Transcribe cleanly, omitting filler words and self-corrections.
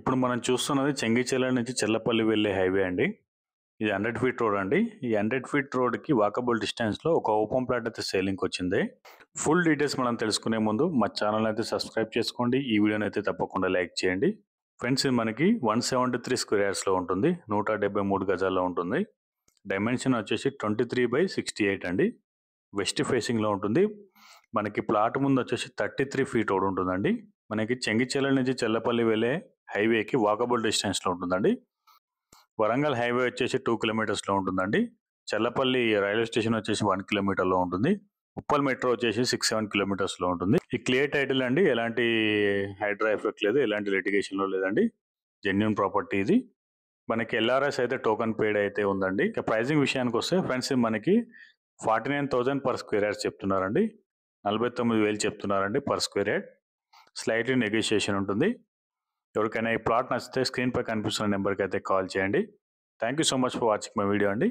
ఇప్పుడు మనం చూస్తున్నది చెంగిచెర్ల నుంచి చెర్లపల్లి వెళ్ళే హైవే అండి. ఇది 100 ఫీట్ రోడ్ అండి. ఈ 100 ఫీట్ రోడ్‌కి వాకబుల్ డిస్టెన్స్‌లో ఒక ఓపెన్ ప్లాట్ అయితే సేలింగ్‌కి వచ్చింది. ఫుల్ డీటెయిల్స్ మనం తెలుసుకునే ముందు మా ఛానల్ అయితే సబ్స్క్రైబ్ చేసుకోండి. ఈ వీడియోని అయితే తప్పకుండా లైక్ చేయండి. ఫ్రెండ్స్, ఇది మనకి 173 స్క్వేర్ యార్డ్స్‌లో ఉంటుంది. 173 గజాల్లో ఉంటుంది. డైమెన్షన్ వచ్చేసి 23/68 అండి. వెస్ట్ ఫేసింగ్‌లో ఉంటుంది. మనకి ప్లాట్ ముందు వచ్చేసి 33 ఫీట్ రోడ్ ఉంటుందండి. మనకి చెంగిచెర్ల నుంచి చెర్లపల్లి వెళ్ళే హైవేకి వాకబుల్ డిస్టెన్స్‌లో ఉంటుందండి. వరంగల్ హైవే వచ్చేసి 2 కిలోమీటర్స్‌లో ఉంటుందండి. చెర్లపల్లి రైల్వే స్టేషన్ వచ్చేసి 1 కిలోమీటర్‌లో ఉంటుంది. ఉప్పల్ మెట్రో వచ్చేసి 6-7 కిలోమీటర్స్‌లో ఉంటుంది. ఈ క్లియర్ టైటిల్ అండి. ఎలాంటి హైడ్రా ఎఫెక్ట్ లేదు, ఎలాంటి లిటిగేషన్‌లో లేదండి. జెన్యూన్ ప్రాపర్టీ ఇది. మనకి ఎల్ఆర్ఎస్ అయితే టోకన్ పేడ్ అయితే ఉందండి. ఇక ప్రైజింగ్ విషయానికి వస్తే ఫ్రెండ్స్, మనకి 49,000 పర్ స్క్వేర్ యార్డ్స్ చెప్తున్నారండి. 49,000 చెప్తున్నారండి per square yard. Slightly negotiation ఉంటుంది. ఎవరికైనా ఈ ప్లాట్ నచ్చితే స్క్రీన్ పై కనిపిస్తున్న నెంబర్కి అయితే కాల్ చేయండి. Thank you so much for watching my video అండి.